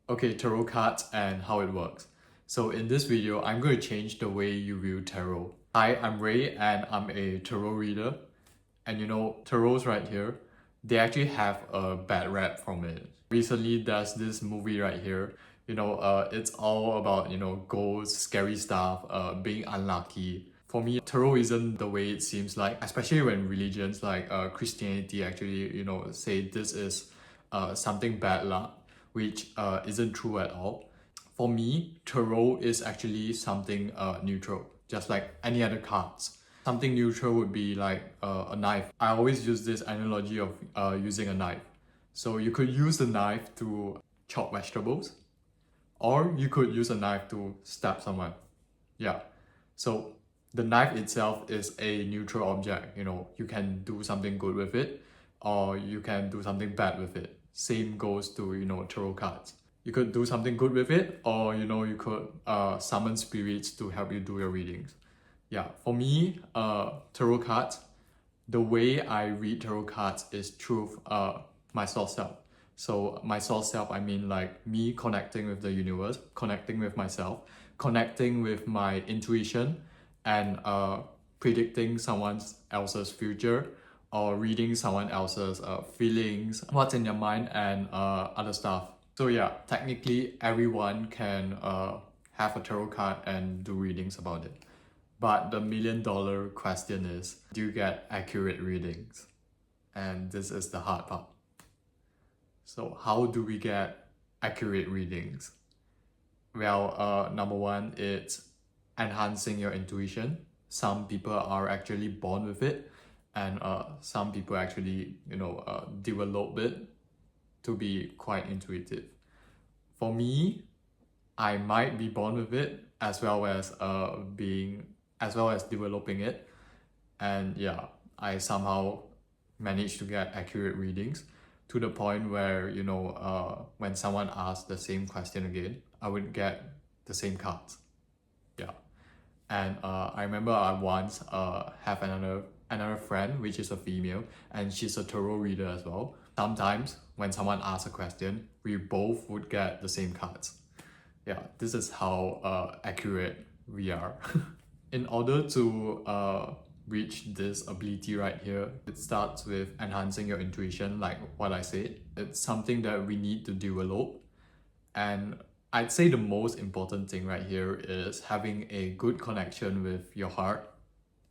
Okay, tarot cards and how it works. So in this video, I'm going to change the way you view tarot. Hi, I'm Ray and I'm a tarot reader. And tarots right here, they actually have a bad rap from it. Recently, there's this movie right here. It's all about, ghosts, scary stuff, being unlucky. For me, tarot isn't the way it seems like, especially when religions like Christianity actually, say this is something bad luck, which isn't true at all. For me, tarot is actually something neutral, just like any other cards. Something neutral would be like a knife. I always use this analogy of using a knife. So you could use the knife to chop vegetables, or you could use a knife to stab someone. Yeah. So the knife itself is a neutral object. You can do something good with it, or you can do something bad with it. Same goes to tarot cards. You could do something good with it, or you could summon spirits to help you do your readings. Yeah, for me, tarot cards, the way I read tarot cards is through my source self. So my source self, I mean like me connecting with the universe, connecting with myself, connecting with my intuition, and predicting someone else's future or reading someone else's feelings, what's in their mind, and other stuff. So yeah, technically everyone can have a tarot card and do readings about it. But the $1,000,000 question is, do you get accurate readings? And this is the hard part. So how do we get accurate readings? Well, number one, it's enhancing your intuition. Some people are actually born with it, and some people actually, develop it to be quite intuitive. For me, I might be born with it as well as developing it, and yeah, I somehow managed to get accurate readings to the point where when someone asks the same question again, I would get the same cards. Yeah. And I remember I once have another friend, which is a female, and she's a tarot reader as well. Sometimes when someone asks a question, we both would get the same cards. Yeah, this is how accurate we are. In order to reach this ability right here, it starts with enhancing your intuition, like what I said. It's something that we need to develop. And I'd say the most important thing right here is having a good connection with your heart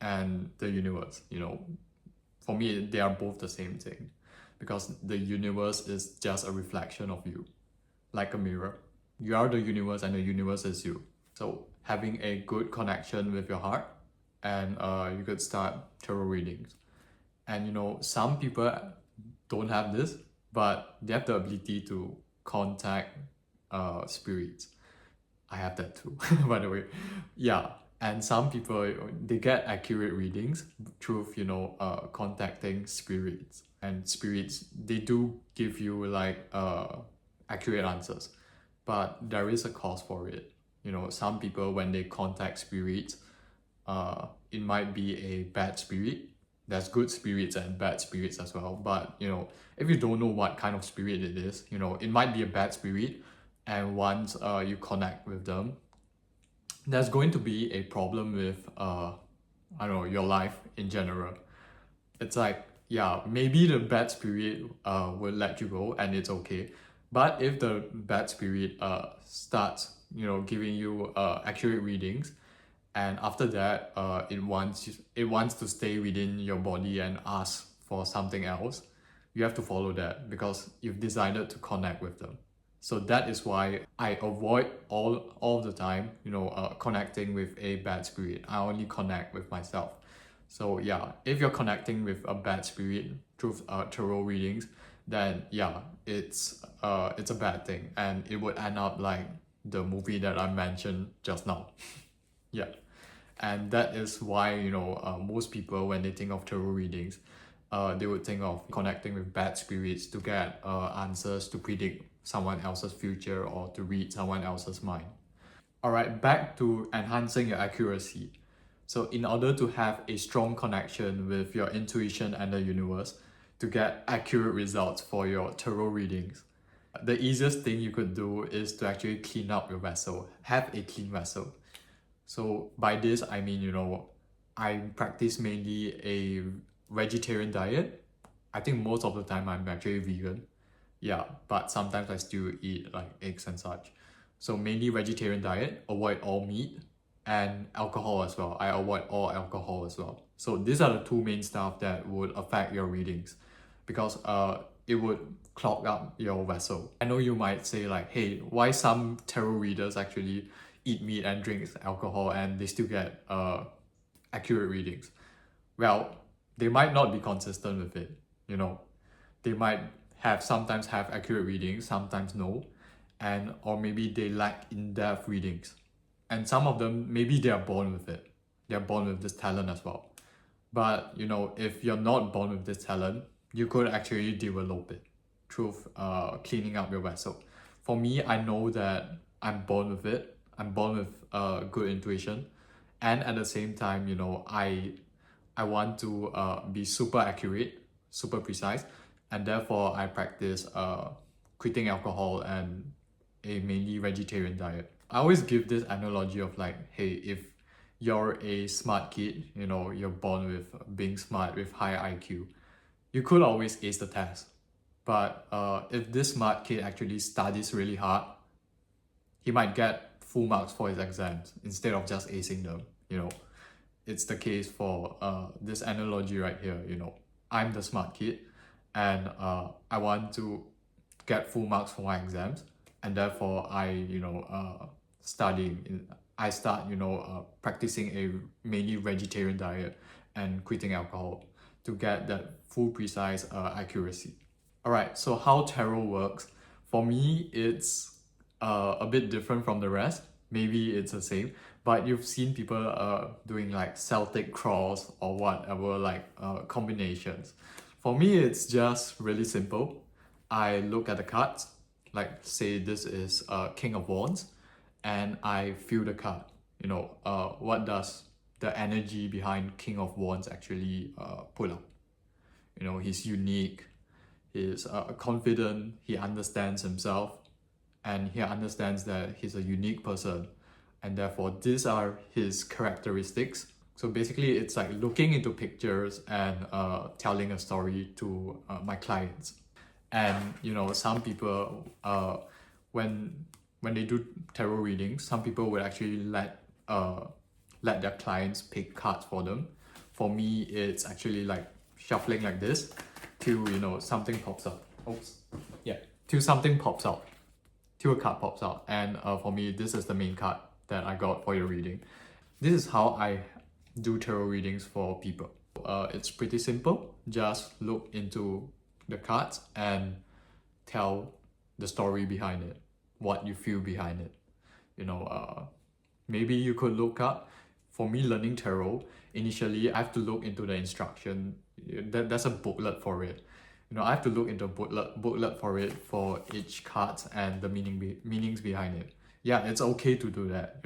and the universe. For me, they are both the same thing, because the universe is just a reflection of you, like a mirror. You are the universe and the universe is you. So having a good connection with your heart, and you could start tarot readings. And some people don't have this, but they have the ability to contact spirits. I have that too, by the way. Yeah, and some people, they get accurate readings through contacting spirits. And spirits, they do give you like accurate answers, but there is a cause for it. Some people, when they contact spirits, it might be a bad spirit. There's good spirits and bad spirits as well, but if you don't know what kind of spirit it is, it might be a bad spirit. And once you connect with them, there's going to be a problem with I don't know, your life in general. It's like, yeah, maybe the bad spirit will let you go and it's okay. But if the bad spirit starts giving you accurate readings, and after that it wants to stay within your body and ask for something else, you have to follow that, because you've decided to connect with them. So that is why I avoid all the time connecting with a bad spirit. I only connect with myself. So yeah, if you're connecting with a bad spirit through tarot readings, then yeah, it's a bad thing, and it would end up like the movie that I mentioned just now. Yeah, and that is why most people, when they think of tarot readings, they would think of connecting with bad spirits to get answers to predict someone else's future or to read someone else's mind. Alright, back to enhancing your accuracy. So in order to have a strong connection with your intuition and the universe, to get accurate results for your tarot readings, The easiest thing you could do is to actually clean up your vessel, have a clean vessel. So by this, I mean, I practice mainly a vegetarian diet. I think most of the time I'm actually vegan. Yeah, but sometimes I still eat like eggs and such. So mainly vegetarian diet, avoid all meat and alcohol as well. I avoid all alcohol as well. So these are the two main stuff that would affect your readings because it would clog up your vessel. I know you might say like, hey, why some tarot readers actually eat meat and drink alcohol and they still get accurate readings? Well, they might not be consistent with it, you know. They might sometimes have accurate readings, sometimes no, and or maybe they lack in-depth readings. And some of them, maybe they are born with it. They're born with this talent as well. But if you're not born with this talent, you could actually develop it through cleaning up your vessel. For me, I know that I'm born with it. I'm born with good intuition, and at the same time, I want to be super accurate, super precise, and therefore I practice quitting alcohol and a mainly vegetarian diet. I always give this analogy of like, hey, if you're a smart kid, you're born with being smart with high IQ, you could always ace the test. But if this smart kid actually studies really hard, he might get full marks for his exams instead of just acing them. It's the case for this analogy right here. I'm the smart kid, and I want to get full marks for my exams, and therefore studying. I start practicing a mainly vegetarian diet and quitting alcohol to get that full precise accuracy. All right, so how tarot works for me, it's a bit different from the rest. Maybe it's the same, but you've seen people doing like Celtic cross or whatever, like combinations. For me, it's just really simple. I look at the cards, like say this is King of Wands, and I feel the card. What does the energy behind King of Wands actually pull up? He's unique, he's confident, he understands himself, and he understands that he's a unique person, and therefore these are his characteristics. So basically, it's like looking into pictures and telling a story to my clients. And some people, when they do tarot readings, some people would actually let their clients pick cards for them. For me, it's actually like shuffling like this till something pops up. Oops, yeah, till something pops out, till a card pops out. And for me, this is the main card that I got for your reading. This is how I do tarot readings for people. It's pretty simple. Just look into the cards and tell the story behind it, what you feel behind it. Maybe you could look up. For me, learning tarot, initially I have to look into the instruction. There's a booklet for it. I have to look into a booklet for it for each card and the meanings behind it. Yeah, it's okay to do that.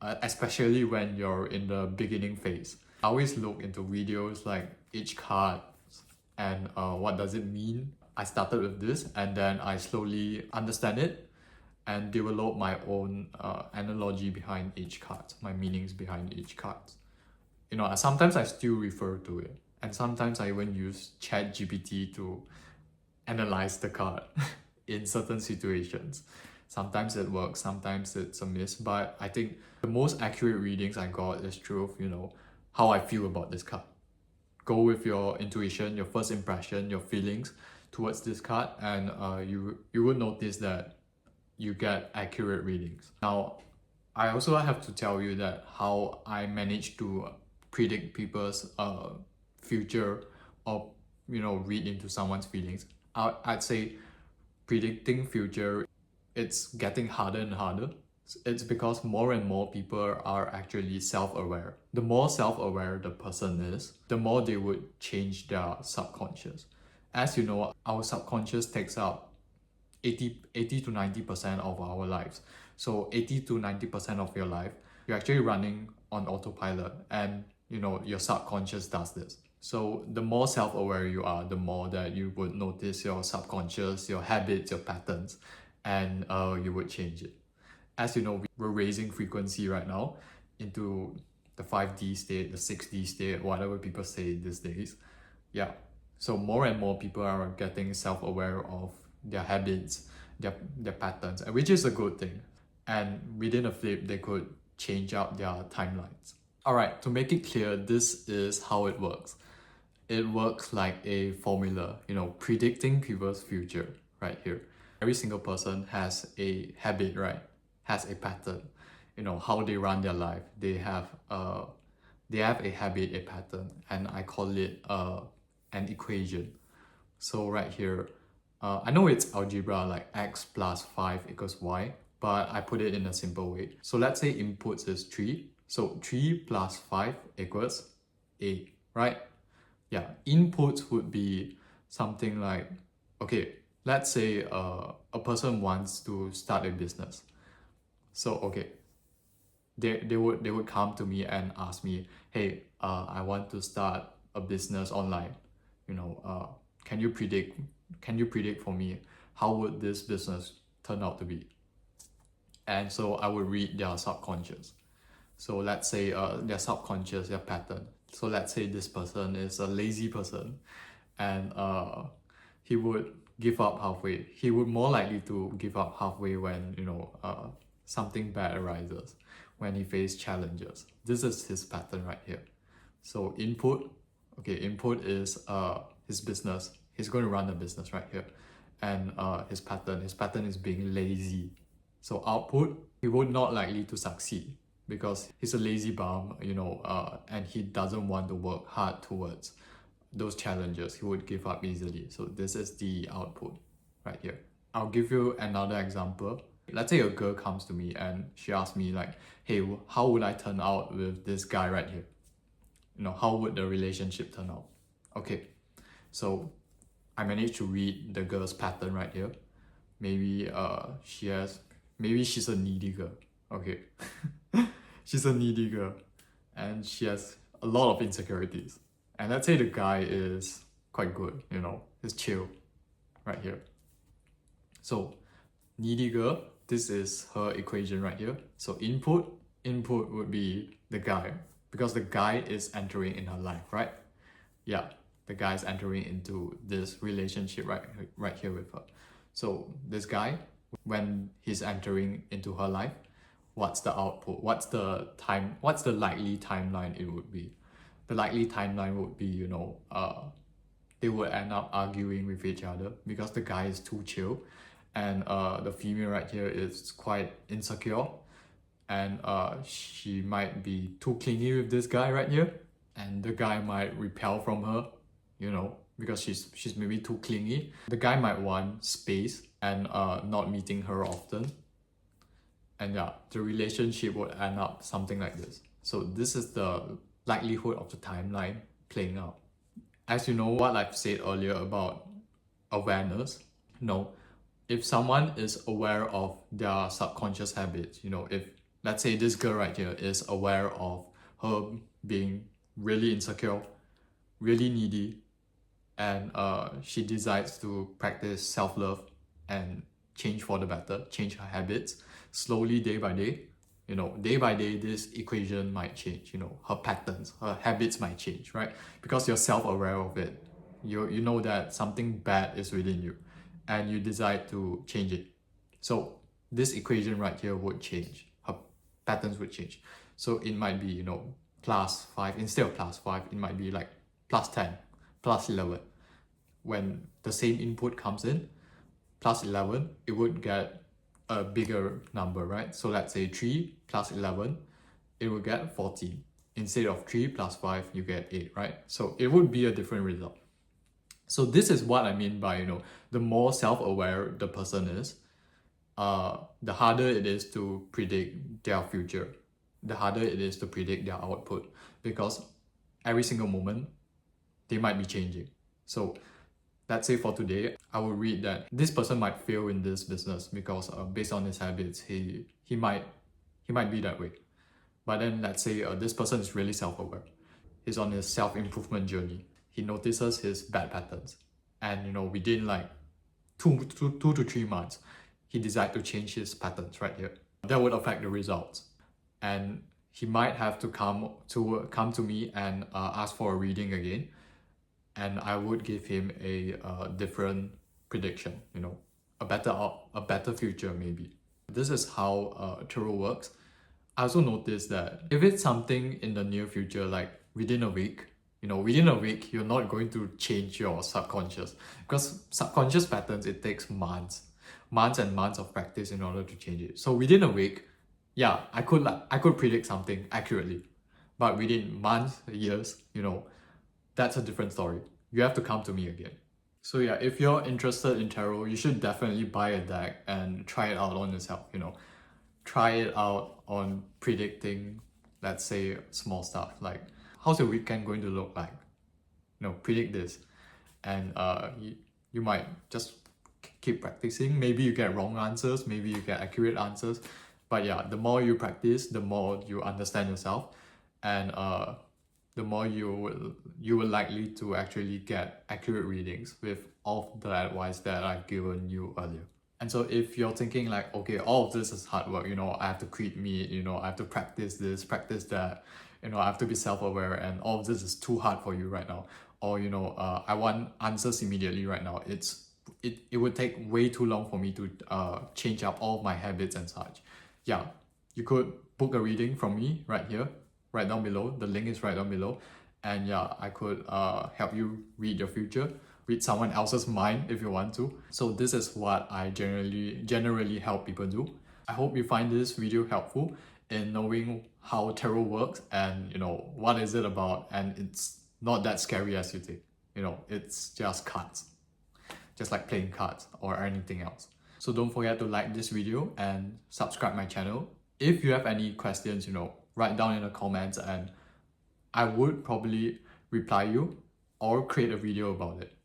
Especially when you're in the beginning phase. I always look into videos like each card and what does it mean. I started with this and then I slowly understand it and develop my own analogy behind each card, my meanings behind each card. Sometimes I still refer to it, and sometimes I even use ChatGPT to analyze the card in certain situations. Sometimes it works, sometimes it's a miss, but I think the most accurate readings I got is through, how I feel about this card. Go with your intuition, your first impression, your feelings towards this card, and you will notice that you get accurate readings. Now, I also have to tell you that how I managed to predict people's future or read into someone's feelings. I'd say predicting future, it's getting harder and harder. It's because more and more people are actually self-aware. The more self-aware the person is, the more they would change their subconscious. As you know, our subconscious takes up 80 to 90% of our lives. So 80 to 90% of your life, you're actually running on autopilot, and your subconscious does this. So the more self-aware you are, the more that you would notice your subconscious, your habits, your patterns, and you would change it. As you know, we're raising frequency right now into the 5D state, the 6D state, whatever people say these days. Yeah. So more and more people are getting self-aware of their habits, their patterns, and which is a good thing. And within a flip, they could change out their timelines. Alright, to make it clear, this is how it works. It works like a formula, predicting people's future right here. Every single person has a habit, right? Has a pattern. How they run their life. They have a habit, a pattern, and I call it an equation. So right here, I know it's algebra like x plus 5 equals y, but I put it in a simple way. So let's say inputs is 3. So 3 plus 5 equals 8, right? Yeah, inputs would be something like, okay, let's say a person wants to start a business. So, okay, they would come to me and ask me, hey, I want to start a business online. Can you predict for me how would this business turn out to be? And so I would read their subconscious. So let's say their subconscious, their pattern. So let's say this person is a lazy person, and he would give up halfway. He would more likely to give up halfway when something bad arises, when he faces challenges. This is his pattern right here. So input is his business. He's going to run a business right here, and his pattern is being lazy. So output, he would not likely to succeed because he's a lazy bum, and he doesn't want to work hard towards those challenges. He would give up easily. So this is the output right here. I'll give you another example. Let's say a girl comes to me and she asks me like, hey, how would I turn out with this guy right here? How would the relationship turn out? Okay, so I managed to read the girl's pattern right here. Maybe she's a needy girl. Okay. She's a needy girl and she has a lot of insecurities. And let's say the guy is quite good, he's chill right here. So needy girl, this is her equation right here. So input would be the guy, because the guy is entering in her life, right? Yeah, the guy is entering into this relationship right here with her. So this guy, when he's entering into her life, what's the output? What's the likely timeline it would be? The likely timeline would be, they would end up arguing with each other because the guy is too chill, and the female right here is quite insecure, and she might be too clingy with this guy right here, and the guy might repel from her, because she's maybe too clingy. The guy might want space and not meeting her often. And yeah, the relationship would end up something like this. So this is the likelihood of the timeline playing out. As you know, what I've said earlier about awareness, if someone is aware of their subconscious habits, if let's say this girl right here is aware of her being really insecure, really needy, and she decides to practice self-love and change for the better, change her habits slowly, day by day. Day by day, this equation might change. Her patterns, her habits might change, right? Because you're self-aware of it. You know that something bad is within you, and you decide to change it. So this equation right here would change. Her patterns would change. So it might be, plus 5. Instead of plus 5, it might be like plus 10, plus 11. When the same input comes in, plus 11, it would get a bigger number, right? So let's say 3 plus 11, it will get 14. Instead of 3 plus 5, you get 8, right? So it would be a different result. So this is what I mean by, the more self-aware the person is, the harder it is to predict their future. The harder it is to predict their output, because every single moment, they might be changing. So let's say for today, I will read that this person might fail in this business because based on his habits, he might be that way. But then let's say this person is really self-aware. He's on his self-improvement journey. he notices his bad patterns. And, you know, within like two to 3 months, he decided to change his patterns right here. That would affect the results. And he might have to come to me and ask for a reading again. And I would give him a different prediction, you know, a better future maybe. This is how tarot works. I also noticed that if it's something in the near future, like within a week, you know, within a week, you're not going to change your subconscious, because subconscious patterns, it takes months and months of practice in order to change it. So within a week, yeah, I could predict something accurately, but within months, years, you know, that's a different story. You have to come to me again. So yeah, if you're interested in tarot, you should definitely buy a deck and try it out on yourself, you know. Try it out on predicting, let's say, small stuff like how's your weekend going to look like. You know, predict this, and you might just keep practicing. Maybe you get wrong answers, maybe you get accurate answers, but yeah, the more you practice, the more you understand yourself, and the more you will likely to actually get accurate readings with all the advice that I've given you earlier. And so if you're thinking like, okay, all of this is hard work, you know, I have to create meat, you know, I have to practice this, practice that, you know, I have to be self-aware, and all of this is too hard for you right now, or, you know, I want answers immediately right now, it would take way too long for me to change up all of my habits and such. Yeah, you could book a reading from me right here, right down below. The link is right down below. And yeah, I could help you read your future, read someone else's mind if you want to. So this is what I generally help people do. I hope you find this video helpful in knowing how tarot works, and, you know, what is it about, and it's not that scary as you think. You know, it's just cards, just like playing cards or anything else. So don't forget to like this video and subscribe my channel. If you have any questions, you know, write down in the comments and I would probably reply you or create a video about it.